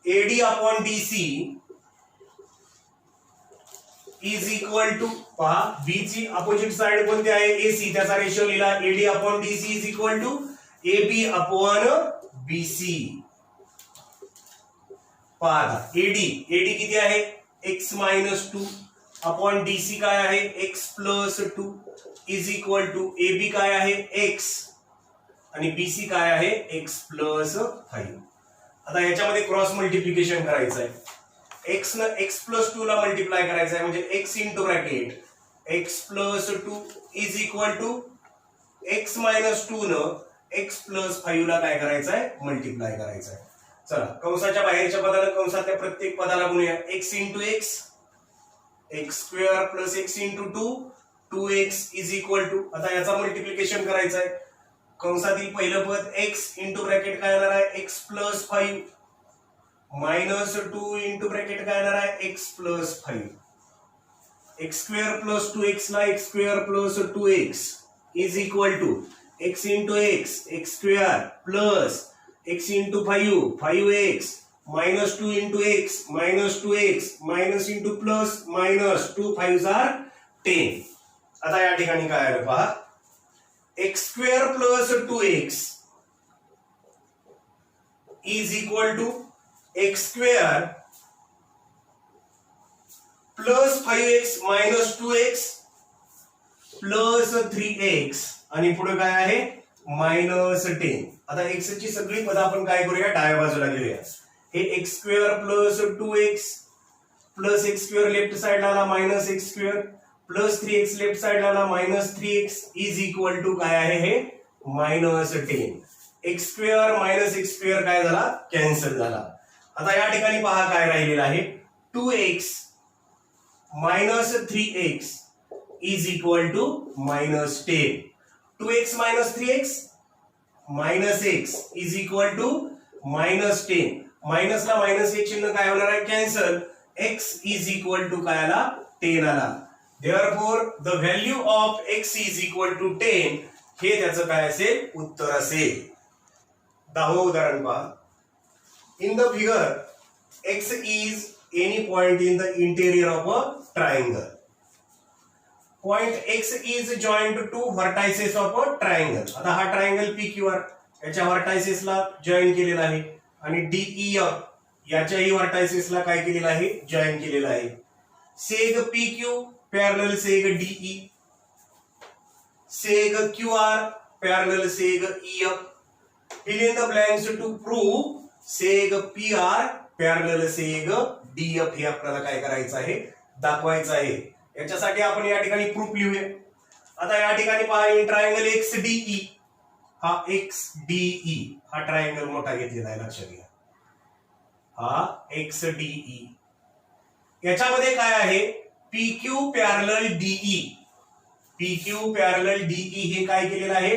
AD upon DC is equal to, पहा बी ची अपोजिट साइड कोणती आहे, AC. त्याचा रेशो लिहिला, AD upon DC is equal to AB upon BC. पहा AD किती आहे, x मायनस 2 अपॉन DC काय आहे, x plus 2 is equal to AB काय आहे x आणि BC काय आहे x प्लस 5. आता याच्यामध्ये क्रॉस मल्टिप्लिकेशन करायचं आहे. x न x प्लस 2 ला मल्टिप्लाय करायचं आहे म्हणजे x into bracket x plus 2 is equal to x minus 2 न x प्लस 5 ला काय करायचं आहे, मल्टिप्लाय करायचं आहे. चला कंसाच्या बाहेरच्या पदाला कंसातल्या प्रत्येक पदाला गुणूया. x into x, x square plus x into 2, 2x is equal to, आता याचा मल्टिप्लिकेशन करायचं आहे. कंसातील पहिलं पद x इंटू ब्रॅकेट काय येणार आहे, x plus 5 minus 2 into bracket काय येणार आहे, x plus 5. x square plus 2x ला x square plus 2x is equal to x into x, x square plus x into 5, 5x minus 2 into x, minus 2x minus into plus minus 2 5 are 10. आता या ठिकाणी काय आहे पहा, x square plus 2x is equal to x square plus 5x minus 2x plus 3x आणि पुढे काय आहे मायनस 10. आता x ची सगळी पद आपण काय करूया डाव्या बाजूला घेऊया. हे x square plus 2x plus x square left साइडला आला minus x square plus 3x left साइडला आला minus 3x is equal to काय आहे हे minus 10. x square minus x square काय झाला कॅन्सल झाला. आता या ठिकाणी पहा काय राहिलेलं आहे 2x minus 3x is equal to minus 10. 2x minus 3x minus x is equal to minus 10. Minus ला मायनस हे चिन्ह काय होणार आहे cancel. x is equal to काय आला 10 आला. Therefore the value of x is equal to 10 हे त्याचं काय असेल उत्तर असेल. 10वं उदाहरण पहा. In the figure x is any point in the interior of a triangle. Point x is joined to two vertices of a triangle. आता हा ट्रायंगल PQR याच्या व्हर्टायसेसला जॉईन केलेला आहे आणि DEF याच्याही व्हर्टायसेसला काय केलेलं आहे जॉईन केलेलं आहे. सेग PQ parallel seg DE, seg QR parallel seg EF. Fill in the blanks to prove seg PR parallel seg DF हे आपल्याला काय करायचं आहे दाखवायचं आहे. याच्यासाठी आपण या ठिकाणी प्रूफ लिहूया. आता या ठिकाणी पहा इन ट्रायंगल XDE हा XDE हा ट्रायंगल मोठा घेतलेला आहे लक्षात घ्या. हा XDE याच्यामध्ये काय आहे PQ parallel DE. PQ parallel DE हे काय केलेलं आहे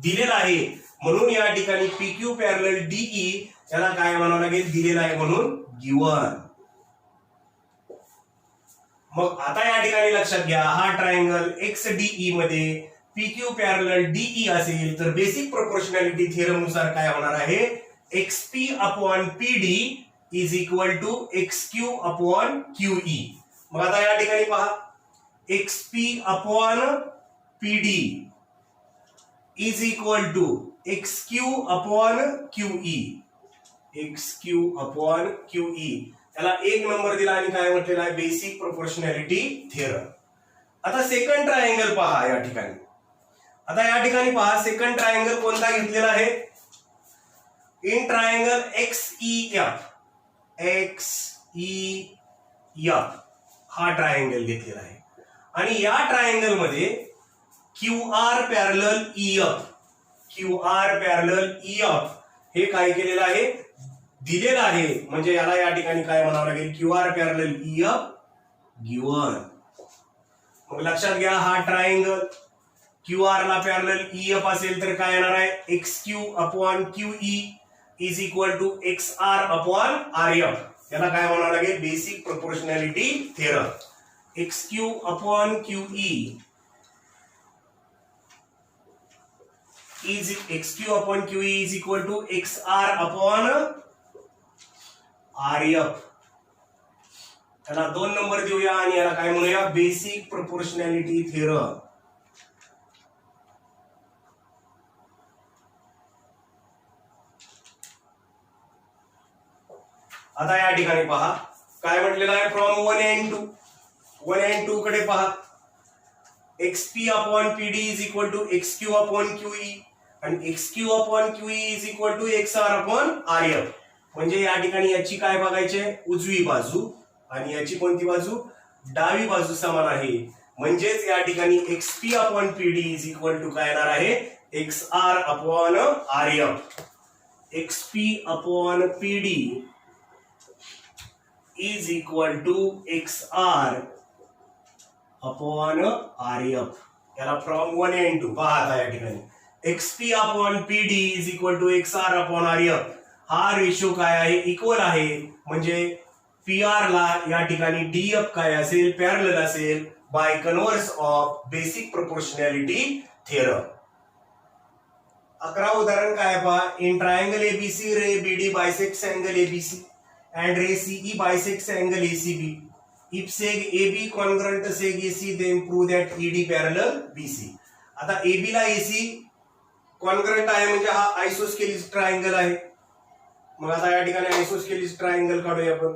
दिलेलं आहे म्हणून या ठिकाणी PQ पॅरलल DE याला काय म्हणावं लागेल दिलेलं आहे म्हणून गिवन. मग आता या ठिकाणी लक्षात घ्या हा ट्रायंगल XDE मध्ये PQ पॅरलल DE असेल तर बेसिक प्रोपोर्शनॅलिटी थिअरम नुसार काय होणार आहे XP upon PD is equal to XQ upon QE. मग आता या ठिकाणी पहा XP upon PD is equal to XQ upon QE. XQ upon QE त्याला एक नंबर दिला आणि काय म्हटलेलं आहे बेसिक प्रोपोर्शनॅलिटी थिअरम. आता सेकंड ट्रायंगल पहा या ठिकाणी. आता या ठिकाणी पहा सेकंड ट्रायंगल कोणता घेतलेला आहे इन ट्रायंगल XEF. XEF हा ट्रायंगल घेतलेला आहे आणि या ट्रायंगल मध्ये QR parallel EF. QR parallel EF हे काय केलेलं आहे दिलेलं आहे म्हणजे याला या ठिकाणी काय म्हणावं लागेल QR पॅरलल EF गिवन. मग लक्षात घ्या हा ट्रायंगल QR ला पॅरलल EF असेल तर काय येणार आहे XQ upon QE is equal to XR upon RF. याला काय म्हणावं लागेल basic proportionality theorem. XQ upon QE is XQ upon QE is equal to XR upon RF. त्याला 2 नंबर देऊया आणि याला काय म्हणूया बेसिक प्रोपोर्शनॅलिटी थिअरम. आता या ठिकाणी पहा काय म्हटलेलं आहे फ्रॉम 1 and 2. 1 and 2 कडे पहा XP upon PD is equal to XQ upon QE आणि XQ upon QE is equal to XR upon RF. म्हणजे या ठिकाणी याची काय बघायचे उजवी बाजू आणि याची कोणती बाजू डावी बाजू समान आहे म्हणजेच या ठिकाणी XP upon PD is equal to काय येणार आहे XR upon RF. XP upon PD is equal to XR upon RF. याला फ्रॉम 1 and 2 पहा आता या ठिकाणी XP upon PD is equal to XR upon RF हा रेशो काय आहे इक्वल आहे म्हणजे PR ला या ठिकाणी DF काय असेल पॅरलल असेल by converse of basic proportionality theorem. 11 उदाहरण काय पहा in triangle ABC ray BD bisects angle ABC and ray CE bisects angle ACB. If seg AB congruent to seg AC, then prove that ED parallel BC. आता AB ला AC congruent आहे म्हणजे हा आयसोस्केलिस triangle आहे. मग आता या ठिकाणी आयसोस्केलिस ट्रायंगल काढूया आपण.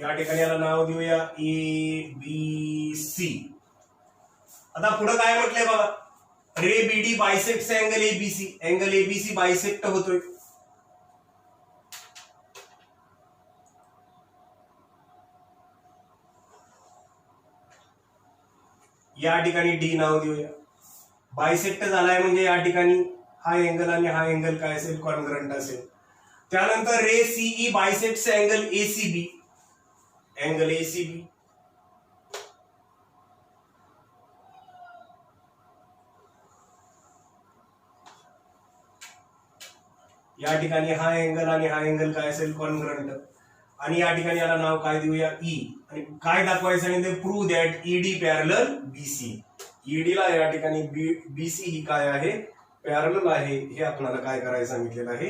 या ठिकाणी याला नाव देऊया ए बी सी. आता पुढे काय म्हटलंय बघा, ray BD bisect angle ABC. Angle ABC bisect होतोय. या ठिकाणी डी नाव देऊया. बायसेक्ट झालाय म्हणजे या ठिकाणी हा अँगल आणि हा अँगल काय असेल, कॉन्ग्रंट असेल. त्यानंतर ray CE bisect angle ACB. Angle ACB. या ठिकाणी हा अँगल आणि हा अँगल काय असेल, कॉन्ग्रंट. आणि या ठिकाणी याला नाव काय देऊया, ई. आणि काय दाखवायचं आणि ते prove that ED parallel BC. ED ला या ठिकाणी बीसी ही काय आहे, पॅरलल आहे. हे आपल्याला काय करायला सांगितलेलं आहे,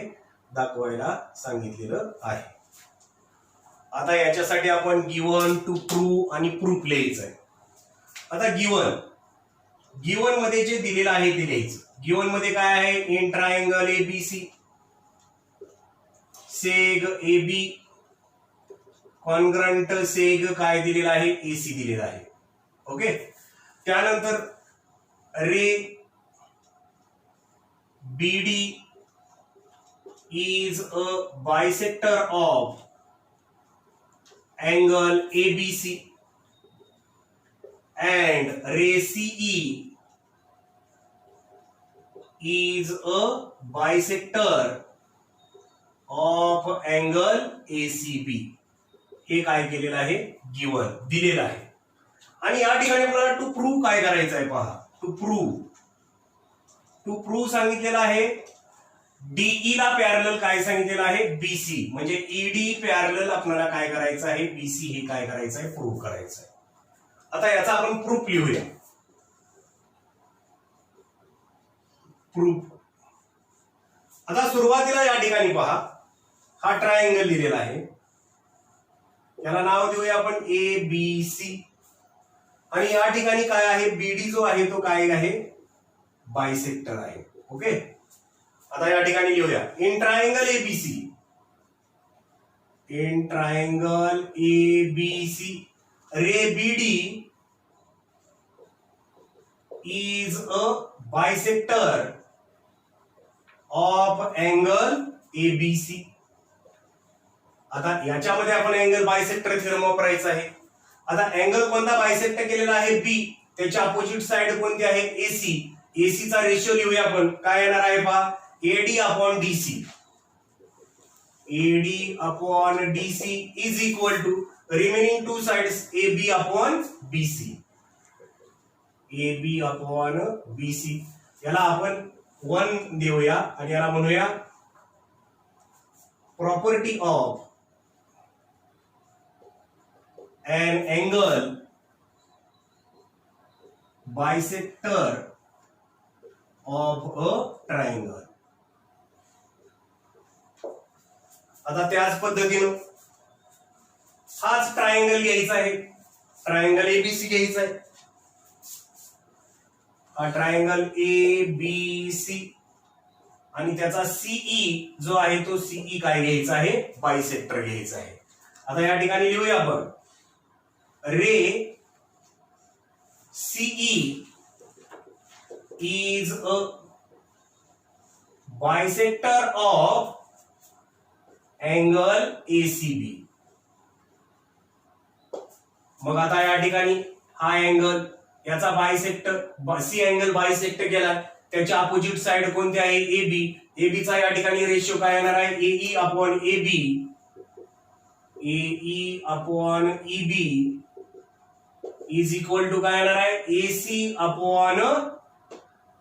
दाखवायला सांगितलेलं आहे. आता याच्यासाठी आपण गिवन, टू प्रूव्ह आणि प्रूफ लिहायचं आहे. आता गिवन मध्ये जे दिलेलं आहे ते लिहायचं. गिवन मध्ये काय आहे, in triangle ABC seg AB congruent seg काय दिलेला आहे, एसी दिलेला आहे. ओके. त्यानंतर ray BD is a bisector of angle ABC and ray CE is a bisector of angle ACB. हे काय केलेलं आहे, गिवन दिलेलं आहे. आणि या ठिकाणी आपल्याला टू प्रूव्ह काय करायचं आहे पहा. टू प्रूव्ह सांगितलेलं आहे डीई ला पॅरलल काय सांगितलेलं आहे, बीसी. म्हणजे ईडी पॅरलल आपल्याला काय करायचं आहे, बीसी हे काय करायचं आहे, प्रूव्ह करायचं आहे. आता याचा आपण प्रूफ लिहूया. प्रूफ. आता सुरुवातीला या ठिकाणी पहा, हा ट्रायंगल दिलेला आहे. याला नाव देऊया आपण ए बी सी. आणि या ठिकाणी काय आहे, बीडी जो आहे तो काय आहे, बायसेक्टर आहे. ओके. आता या ठिकाणी लिहूया in triangle ABC. In triangle ABC ray BD is a bisector of angle ABC. आता याच्यामध्ये आपण अँगल बायसेक्टर थेरम वापरायचा आहे. आता अँगल कोणता बायसेक्ट केलेला आहे, बी. त्याच्या अपोजिट साइड कोणती आहे, एसी. एसीचा रेशिओ लिहूया आपण. काय येणार आहे पहा, AD upon DC. AD upon DC is equal to remaining two sides AB upon BC. AB upon BC. याला आपण 1 देऊया आणि याला म्हणूया property of an angle bisector of a triangle. आता त्याच पद्धतीनं हाच ट्रायंगल घ्यायचा आहे. ट्रायंगल एबीसी घ्यायचा आहे. हा ट्रायंगल ए बी सी आणि त्याचा सीई जो आहे तो सीई काय घ्यायचा आहे, बायसेक्टर घ्यायचा आहे. आता या ठिकाणी लिहूया आपण ray CE is a bisector of angle ACB. मग आता या ठिकाणी हा अँगल याचा बायसेक्टर सी अँगल बायसेक्ट केला. त्याच्या अपोजिट साइड कोणती आहे, एबी. एबीचा या ठिकाणी रेशिओ काय येणार आहे, AE upon AB. AE upon EB is equal to काय येणार आहे, एसी अपॉन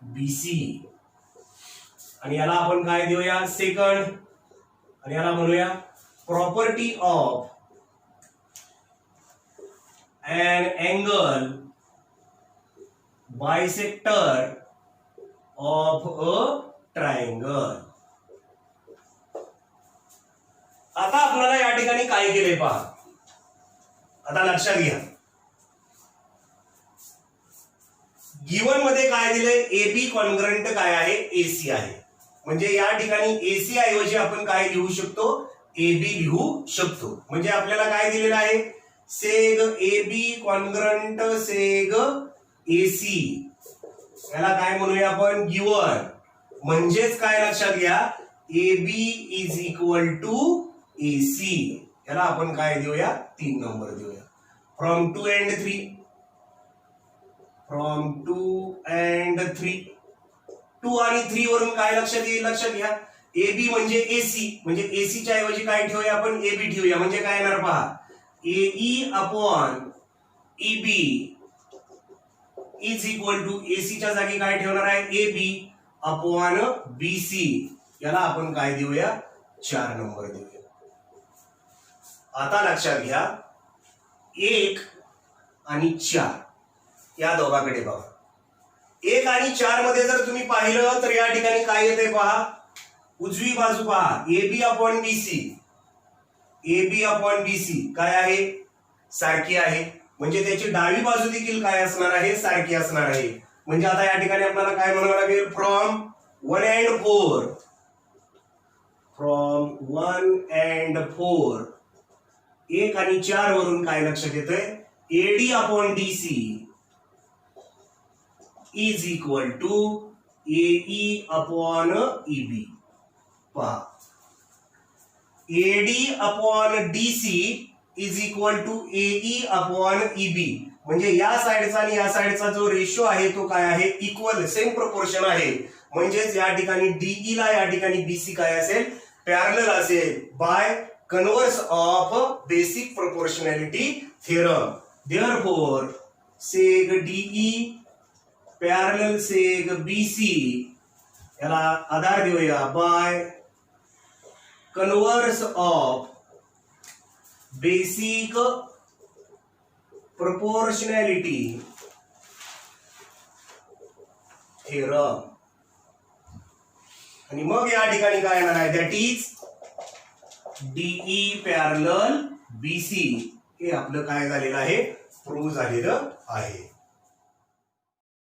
बीसी. आणि याला आपण काय देऊया, सेकंड. आणि याला म्हणूया property of an angle bisector of a triangle. आता आपल्याला या ठिकाणी काय केले पहा. आता लक्षात घ्या, गिवन मध्ये काय दिलंय, एबी कॉन्ग्रंट काय आहे, एसी आहे. म्हणजे या ठिकाणी एसी ऐवजी आपण काय लिहू शकतो, ए बी लिहू शकतो. म्हणजे आपल्याला काय दिलेलं आहे, सेग A B congruent सेग A C, याला काय म्हणूया आपण, गिवन. म्हणजेच काय लक्षात घ्या, A B is equal to A C, याला आपण काय देऊया, 3 नंबर देऊया. फ्रॉम 2 and 3, फ्रॉम 2 and 3, 2 आणि 3 वरून काय लक्षात येईल, लक्षात घ्या, ए बी म्हणजे एसी, म्हणजे एसी च्या ऐवजी काय ठेवूया आपण, ए बी ठेवूया. म्हणजे काय येणार पहा, A E upon E B is equal to AC च्या जागी काय ठेवणार आहे, ए बी अपॉन बी सी, याला आपण काय देऊया, 4 नंबर देऊया. आता लक्षात घ्या, 1 आणि 4 या दोघांकडे बघा. 1 आणि 4 मध्ये जर तुम्ही पाहिलं तर या ठिकाणी काय येते पहा, उजवी बाजू पहा, A B upon B C, A B upon B C काय आहे, सारखी आहे. म्हणजे त्याची डावी बाजू देखील काय असणार आहे, सारखी असणार आहे. म्हणजे आता या ठिकाणी आपल्याला काय म्हणावं लागेल, फ्रॉम 1 and 4, फ्रॉम 1 and 4, 1 आणि 4 वरून काय लक्षात येतंय, AD upon D C is equal to AE upon EB. पहा, AD upon D C is equal to AE upon EB. म्हणजे या साईडचा आणि या साईडचा जो रेशो आहे तो काय आहे, इक्वल, सेम प्रोपोर्शन आहे. म्हणजेच या ठिकाणी डीई ला या ठिकाणी बीसी काय असेल, पॅरलल असेल, by converse of basic proportionality theorem. Therefore seg DE parallel seg BC, याला आधार देऊया by converse of basic proportionality theorem. आणि मग या ठिकाणी काय येणार आहे, that is DE parallel BC, हे आपलं काय झालेलं आहे, प्रूव्ह झालेलं आहे.